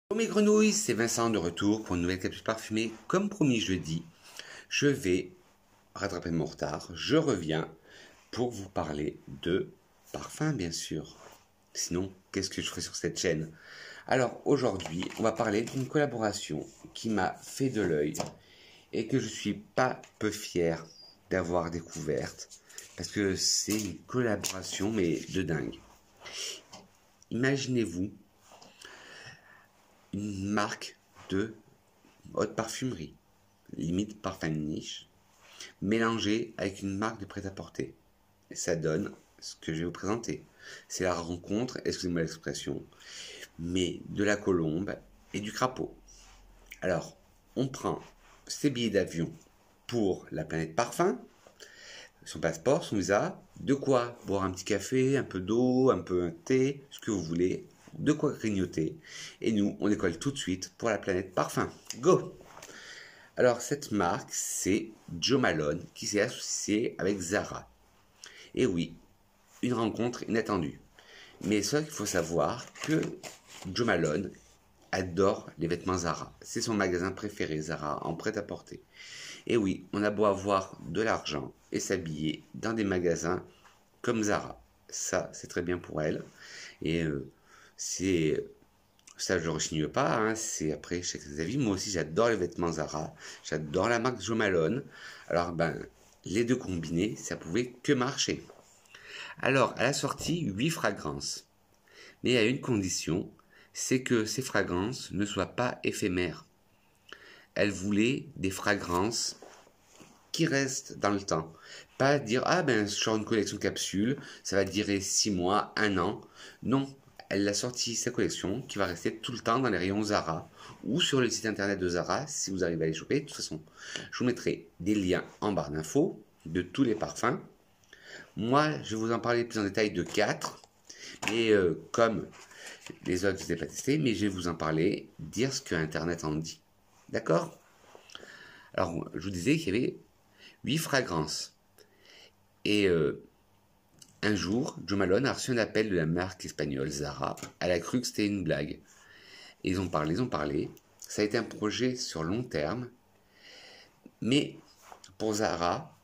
Bonjour mes grenouilles, c'est Vincent de retour pour une nouvelle capsule parfumée. Comme promis jeudi, je vais rattraper mon retard. Je reviens pour vous parler de parfum, bien sûr. Sinon, qu'est-ce que je ferai sur cette chaîne? Alors aujourd'hui, on va parler d'une collaboration qui m'a fait de l'œil et que je suis pas peu fier d'avoir découverte parce que c'est une collaboration mais de dingue. Imaginez-vous une marque de haute parfumerie, limite parfum de niche, mélangé avec une marque de prêt-à-porter. Et ça donne ce que je vais vous présenter. C'est la rencontre, excusez-moi l'expression, mais de la colombe et du crapaud. Alors, on prend ses billets d'avion pour la planète parfum, son passeport, son visa, de quoi boire un petit café, un peu d'eau, un peu un thé, ce que vous voulez, de quoi grignoter. Et nous, on décolle tout de suite pour la planète parfum. Go! Alors, cette marque, c'est Jo Malone qui s'est associé avec Zara. Et oui, une rencontre inattendue. Mais ça, il faut savoir que Jo Malone adore les vêtements Zara. C'est son magasin préféré, Zara, en prêt-à-porter. Et oui, on a beau avoir de l'argent et s'habiller dans des magasins comme Zara. Ça, c'est très bien pour elle. Et c'est ça, je ne rechigne pas, hein, c'est après chaque avis. Moi aussi, j'adore les vêtements Zara, j'adore la marque Jo Malone. Alors, les deux combinés, ça pouvait que marcher. Alors, elle a sorti 8 fragrances. Mais il y a une condition, c'est que ces fragrances ne soient pas éphémères. Elle voulait des fragrances qui restent dans le temps. Pas dire, je sors une collection capsule, ça va durer 6 mois, 1 an. Non, elle a sorti sa collection qui va rester tout le temps dans les rayons Zara ou sur le site internet de Zara si vous arrivez à les choper. De toute façon, je vous mettrai des liens en barre d'infos de tous les parfums. Moi, je vais vous en parler plus en détail de 4. Et comme les autres, je ne les ai pas testés, mais je vais vous en parler, dire ce que Internet en dit. D'accord? Alors, je vous disais qu'il y avait 8 fragrances. Et un jour, Jo Malone a reçu un appel de la marque espagnole Zara. Elle a cru que c'était une blague. Et ils ont parlé. Ça a été un projet sur long terme. Mais pour Zara,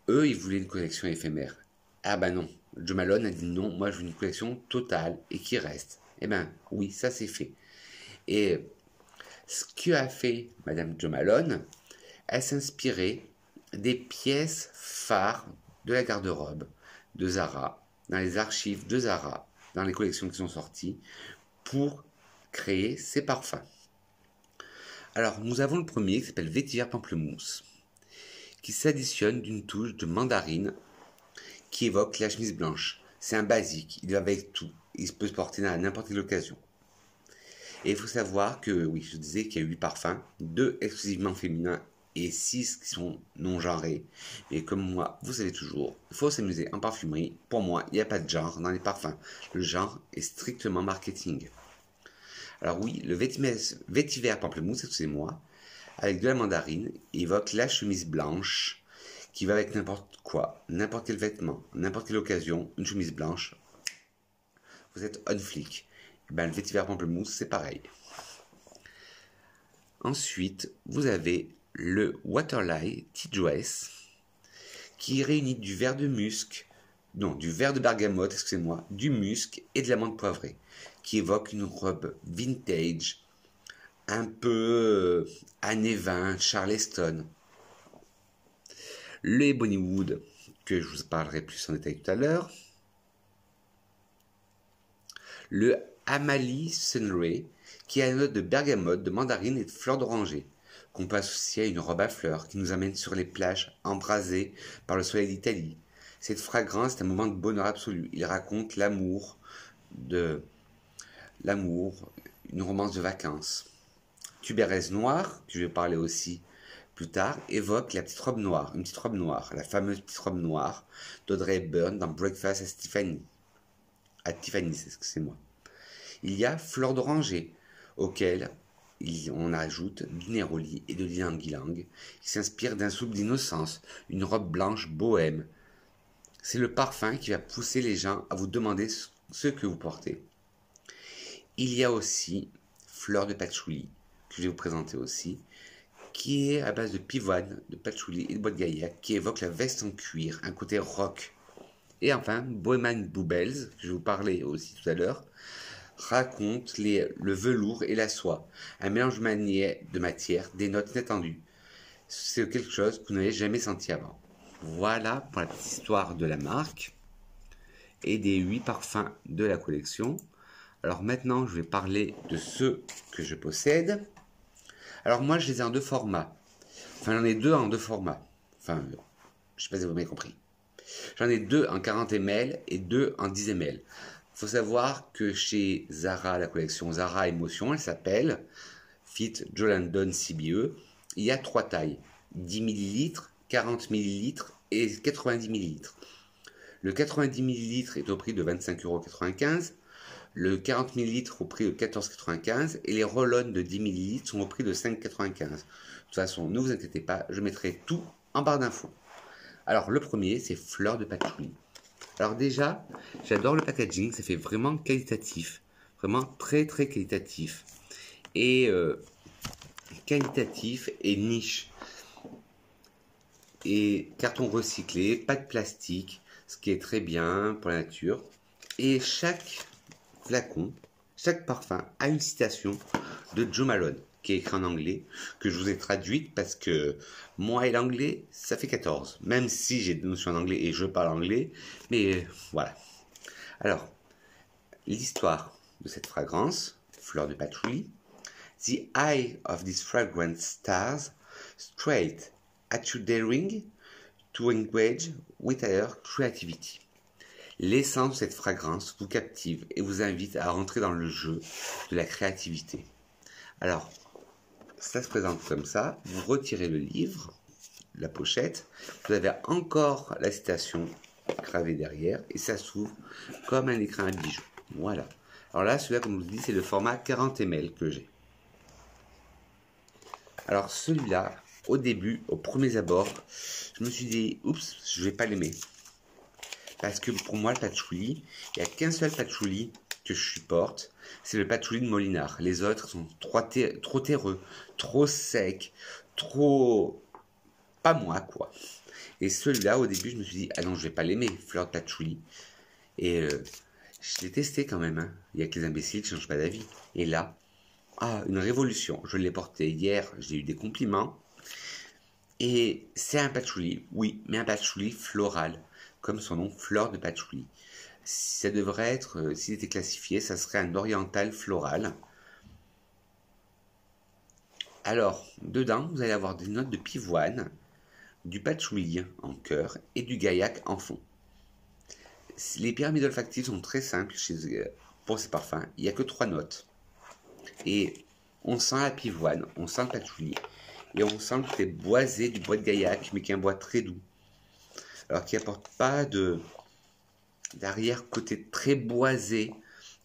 eux, ils voulaient une collection éphémère. Ah non. Jo Malone a dit non, moi je veux une collection totale et qui reste. Eh ben oui, ça c'est fait. Et ce qu'a fait Madame Jo Malone, elle s'inspirait des pièces phares de la garde-robe de Zara, dans les archives de Zara, dans les collections qui sont sorties, pour créer ses parfums. Alors, nous avons le premier qui s'appelle Vétiver Pamplemousse, qui s'additionne d'une touche de mandarine qui évoque la chemise blanche. C'est un basique, il va avec tout, il peut se porter à n'importe quelle occasion. Et il faut savoir que, oui, je disais qu'il y a 8 parfums, 2 exclusivement féminins et 6 qui sont non-genrés. Et comme moi, vous savez toujours, il faut s'amuser en parfumerie. Pour moi, il n'y a pas de genre dans les parfums. Le genre est strictement marketing. Alors oui, le vétiver pamplemousse, excusez-moi, avec de la mandarine, évoque la chemise blanche qui va avec n'importe quoi, n'importe quel vêtement, n'importe quelle occasion, une chemise blanche. Vous êtes on flic. Le vétiver pamplemousse, c'est pareil. Ensuite, vous avez le Waterlily Tea Dress qui réunit du verre de musc, non, du verre de bergamote, excusez-moi, du musc et de l'amande poivrée, qui évoque une robe vintage, un peu années 20, Charleston. Le Ebony Wood, que je vous parlerai plus en détail tout à l'heure. Le Amalie Sunray, qui a une note de bergamote, de mandarine et de fleurs d'oranger, qu'on peut associer à une robe à fleurs qui nous amène sur les plages embrasées par le soleil d'Italie. Cette fragrance est un moment de bonheur absolu. Il raconte l'amour, une romance de vacances. Tubérèse noire, que je vais parler aussi plus tard, évoque la petite robe noire, une petite robe noire, la fameuse petite robe noire d'Audrey Hepburn dans Breakfast at Tiffany's, excusez-moi. Il y a Fleur d'oranger, auquel on ajoute du néroli et de l'ylang-ylang, qui s'inspire d'un soupe d'innocence, une robe blanche bohème. C'est le parfum qui va pousser les gens à vous demander ce que vous portez. Il y a aussi fleur de patchouli, que je vais vous présenter aussi, qui est à base de pivoine, de patchouli et de bois de gaillac, qui évoque la veste en cuir, un côté rock. Et enfin, Bohemian Bluebells, que je vais vous parler aussi tout à l'heure, raconte le velours et la soie, un mélange de matière, des notes inattendues. C'est quelque chose que vous n'avez jamais senti avant. Voilà pour la petite histoire de la marque et des 8 parfums de la collection. Alors maintenant, je vais parler de ceux que je possède. Alors moi, je les ai en deux formats. Enfin, j'en ai deux en deux formats. Enfin, je sais pas si vous m'avez compris. J'en ai deux en 40 ml et deux en 10 ml. Il faut savoir que chez Zara, la collection Zara Emotion, elle s'appelle Fit Jolandon CBE. Il y a trois tailles, 10 ml, 40 ml et 90 ml. Le 90 ml est au prix de 25,95 €, le 40 ml au prix de 14,95 € et les roll-on de 10 ml sont au prix de 5,95 €. De toute façon, ne vous inquiétez pas, je mettrai tout en barre d'infos. Alors, le premier, c'est fleur de patchouli. Alors déjà, j'adore le packaging, ça fait vraiment qualitatif, vraiment très très qualitatif. Et qualitatif et niche. Et carton recyclé, pas de plastique, ce qui est très bien pour la nature. Et chaque flacon, chaque parfum a une citation de Jo Malone, qui est écrit en anglais, que je vous ai traduite parce que moi et l'anglais, ça fait 14. Même si j'ai des notions en anglais et je parle anglais, mais voilà. Alors, l'histoire de cette fragrance, fleur de patchouli. The eye of this fragrance stars straight at you, daring to engage with her creativity. L'essence de cette fragrance vous captive et vous invite à rentrer dans le jeu de la créativité. Alors, ça se présente comme ça. Vous retirez le livre, la pochette. Vous avez encore la citation gravée derrière et ça s'ouvre comme un écran à bijoux. Voilà. Alors là, celui-là, comme je vous dis, c'est le format 40 ml que j'ai. Alors celui-là, au début, aux premiers abords, je me suis dit, oups, je vais pas l'aimer. Parce que pour moi, le patchouli, il n'y a qu'un seul patchouli que je supporte, c'est le patchouli de Molinard. Les autres sont trop terreux, trop secs, trop... pas moi, quoi. Et celui-là, au début, je me suis dit, ah non, je vais pas l'aimer, fleur de patchouli. Et je l'ai testé quand même, hein. Il y a que les imbéciles qui ne changent pas d'avis. Et là, ah, une révolution. Je l'ai porté hier, j'ai eu des compliments. Et c'est un patchouli, oui, mais un patchouli floral, comme son nom, fleur de patchouli. Ça devrait être, s'il était classifié, ça serait un oriental floral. Alors, dedans, vous allez avoir des notes de pivoine, du patchouli en cœur et du gaillac en fond. Les pyramides olfactives sont très simples pour ces parfums. Il n'y a que 3 notes. Et on sent la pivoine, on sent le patchouli. Et on sent le côté boisé du bois de gaillac, mais qui est un bois très doux. Alors qui n'apporte pas d'arrière-côté très boisé.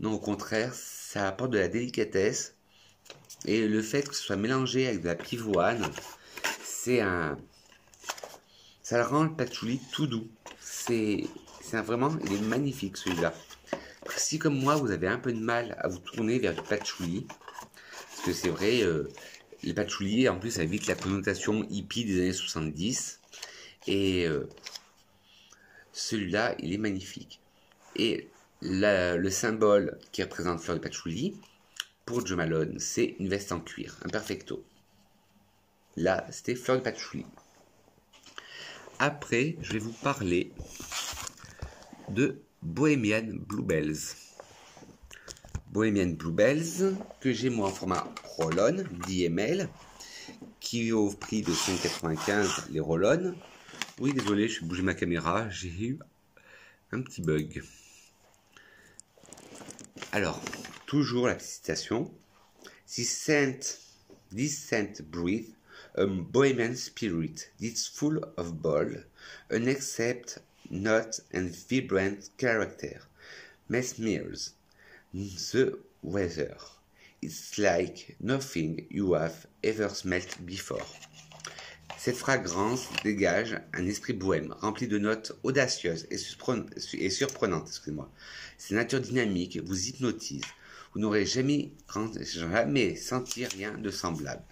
Non, au contraire, ça apporte de la délicatesse. Et le fait que ce soit mélangé avec de la pivoine, ça le rend le patchouli tout doux. Vraiment, il est magnifique celui-là. Si comme moi, vous avez un peu de mal à vous tourner vers du patchouli, parce que c'est vrai, le patchouli, en plus, ça évite la connotation hippie des années 70. Et celui-là, il est magnifique. Et le symbole qui représente fleur de patchouli, pour Jo Malone, c'est une veste en cuir, un perfecto. Là, c'était fleur de patchouli. Après, je vais vous parler de Bohemian Bluebells. Bohemian Bluebells, que j'ai moi en format roll-on, 10 ml, qui est au prix de 5,95 les roll-on. Oui, désolé, je vais bouger ma caméra, j'ai eu un petit bug. Alors, toujours la petite citation. This scent breathes a bohemian spirit. It's full of bold, unaccepted note and vibrant character. Mesmers the weather. It's like nothing you have ever smelt before. Cette fragrance dégage un esprit bohème, rempli de notes audacieuses et surprenantes. Excusez-moi. Ses natures dynamiques vous hypnotisent. Vous n'aurez jamais senti rien de semblable.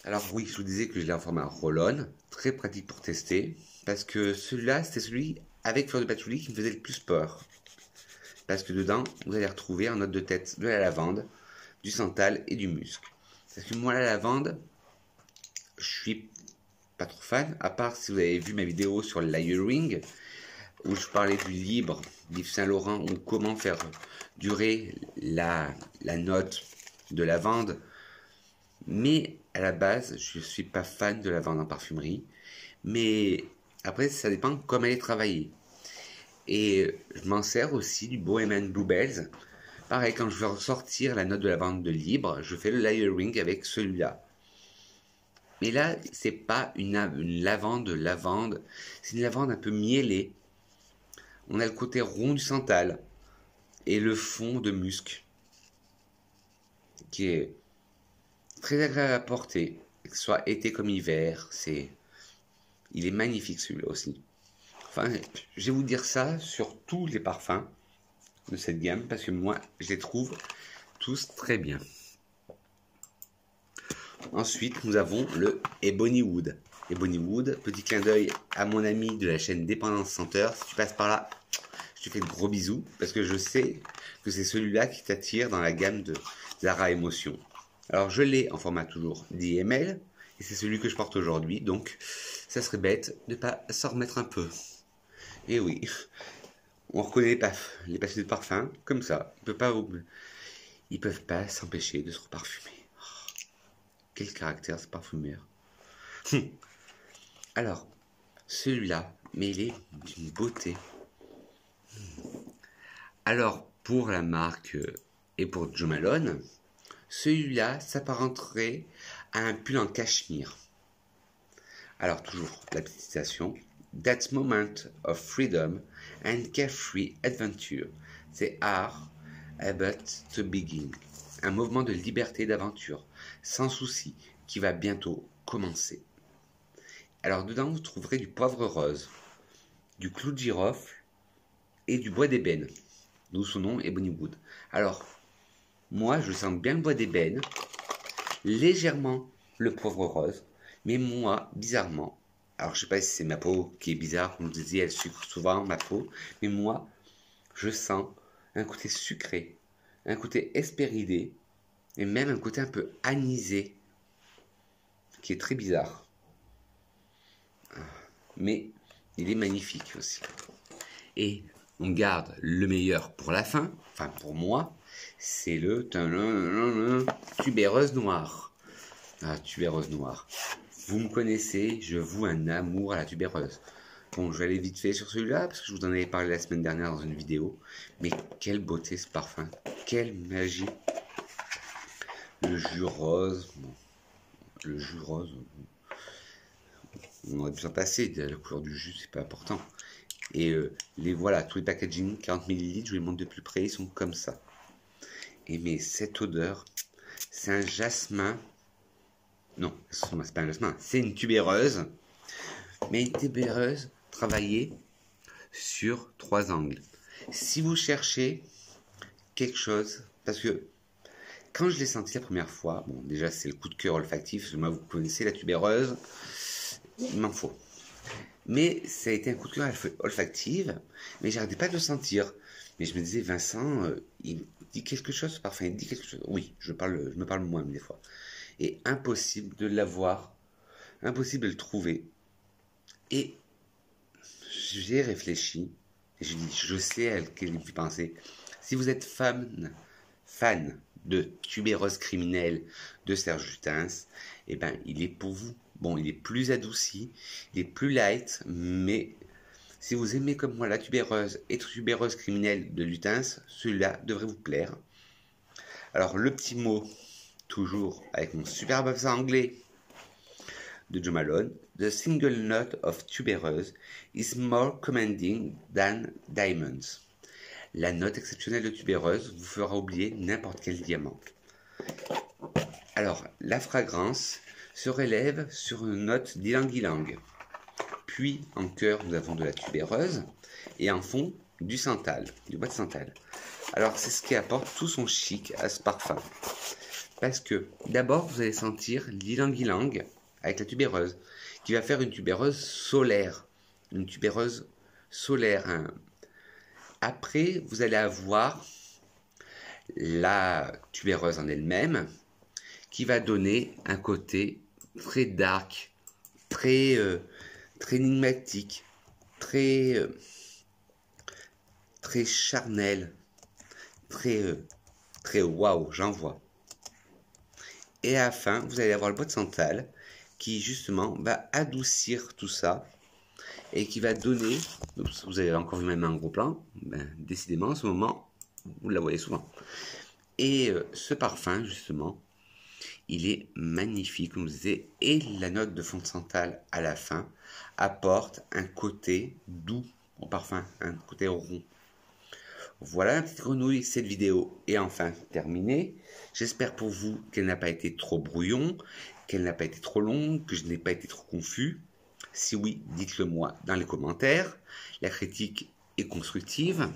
Alors oui, je vous disais que je l'ai en format roll-on, très pratique pour tester, parce que celui-là, c'était celui avec fleur de patchouli qui me faisait le plus peur. Parce que dedans, vous allez retrouver en note de tête de la lavande, du santal et du musc. Parce que moi, la lavande, je suis pas trop fan, à part si vous avez vu ma vidéo sur le layering, où je parlais du libre d'Yves Saint Laurent, ou comment faire durer la note de lavande. Mais à la base, je ne suis pas fan de lavande en parfumerie. Mais après, ça dépend comment elle est travaillée. Et je m'en sers aussi du Bohemian Bluebells. Pareil, quand je veux ressortir la note de lavande de libre, je fais le layering avec celui-là. Mais là, c'est pas une lavande, c'est une lavande un peu mielée. On a le côté rond du santal et le fond de musc, qui est très agréable à porter, que ce soit été comme hiver. Il est magnifique celui-là aussi. Enfin, je vais vous dire ça sur tous les parfums de cette gamme, parce que moi, je les trouve tous très bien. Ensuite, nous avons le Ebony Wood. Ebony Wood, petit clin d'œil à mon ami de la chaîne Dépendance Senteur. Si tu passes par là, je te fais de gros bisous, parce que je sais que c'est celui-là qui t'attire dans la gamme de Zara Emotion. Alors, je l'ai en format toujours 10 ml, et c'est celui que je porte aujourd'hui, donc ça serait bête de ne pas s'en remettre un peu. Et oui, on reconnaît les passionnés de parfum comme ça. Ils peuvent pas s'empêcher de se reparfumer. Oh, quel caractère ce parfumeur. Alors, celui-là, mais il est d'une beauté. Alors, pour la marque et pour Jo Malone, celui-là s'apparenterait à un pull en cachemire. Alors, toujours la petite citation. That moment of freedom and carefree adventure. They are about to begin. Un mouvement de liberté et d'aventure, sans souci, qui va bientôt commencer. Alors, dedans, vous trouverez du poivre rose, du clou de girofle et du bois d'ébène, d'où son nom Ebony Wood. Alors, moi, je sens bien le bois d'ébène, légèrement le poivre rose, mais moi, bizarrement, alors je sais pas si c'est ma peau qui est bizarre, comme je disais, elle sucre souvent ma peau, mais moi, je sens un côté sucré, un côté hespéridé, et même un côté un peu anisé, qui est très bizarre. Mais il est magnifique aussi. Et on garde le meilleur pour la fin, enfin pour moi, c'est le tubéreuse noire. Ah, tubéreuse noire. Vous me connaissez, je voue un amour à la tubéreuse. Bon, je vais aller vite fait sur celui-là, parce que je vous en avais parlé la semaine dernière dans une vidéo. Mais quelle beauté ce parfum, quelle magie. Le jus rose, bon, le jus rose, on aurait pu s'en passer, la couleur du jus, c'est pas important. Et voilà, tous les packaging, 40 ml, je vous les montre de plus près, ils sont comme ça. Et mais cette odeur, c'est un jasmin. Non, c'est pas un jasmin, c'est une tubéreuse. Mais une tubéreuse travaillée sur 3 angles. Si vous cherchez quelque chose, parce que quand je l'ai senti la première fois, bon déjà c'est le coup de cœur olfactif, parce que moi vous connaissez la tubéreuse, il m'en faut. Mais ça a été un coup de cœur olfactif, mais j'arrêtais pas de le sentir. Mais je me disais, Vincent, il dit quelque chose ce parfum, il dit quelque chose. Oui, je me parle moi des fois. Et impossible de l'avoir, impossible de le trouver. Et j'ai réfléchi, et je dis, je sais à quel il me fait penser. Si vous êtes fan de Tubéreuse criminelle de Serge Lutens, eh ben, il est pour vous. Bon, il est plus adouci, il est plus light, mais si vous aimez comme moi la tubéreuse et tubéreuse criminelle de Lutens, celui-là devrait vous plaire. Alors, le petit mot, toujours avec mon superbe accent anglais de Jo Malone, The single note of tubereuse is more commanding than diamonds. La note exceptionnelle de tubéreuse vous fera oublier n'importe quel diamant. Alors, la fragrance se relève sur une note d'ylang-ylang. Puis, en cœur, nous avons de la tubéreuse et en fond, du santal, du bois de santal. Alors c'est ce qui apporte tout son chic à ce parfum. Parce que d'abord vous allez sentir l'ylang-ylang avec la tubéreuse, qui va faire une tubéreuse solaire. Une tubéreuse solaire. Hein. Après, vous allez avoir la tubéreuse en elle-même, qui va donner un côté très dark, très, très énigmatique, très, très charnel, très, très waouh, j'en vois. Et à la fin, vous allez avoir le bois de santal qui justement va adoucir tout ça et qui va donner, vous avez encore vu même un gros plan, ben, décidément en ce moment, vous la voyez souvent. Et ce parfum justement, il est magnifique, comme je disais, et la note de fond de santal à la fin apporte un côté doux au parfum, un côté rond. Voilà la petite grenouille, cette vidéo est enfin terminée. J'espère pour vous qu'elle n'a pas été trop brouillon, qu'elle n'a pas été trop longue, que je n'ai pas été trop confus. Si oui, dites-le moi dans les commentaires. La critique est constructive.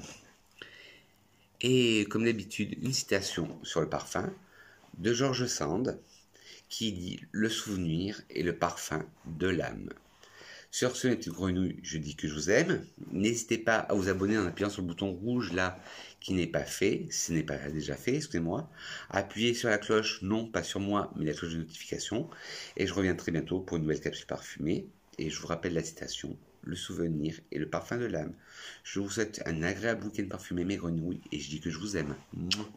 Et comme d'habitude, une citation sur le parfum de George Sand qui dit « Le souvenir est le parfum de l'âme ». Sur ce, les petites grenouilles, je dis que je vous aime. N'hésitez pas à vous abonner en appuyant sur le bouton rouge là qui n'est pas fait, ce n'est pas déjà fait, excusez-moi. Appuyez sur la cloche, non pas sur moi, mais la cloche de notification. Et je reviens très bientôt pour une nouvelle capsule parfumée. Et je vous rappelle la citation, le souvenir est le parfum de l'âme. Je vous souhaite un agréable week-end parfumé mes grenouilles et je dis que je vous aime. Mouah.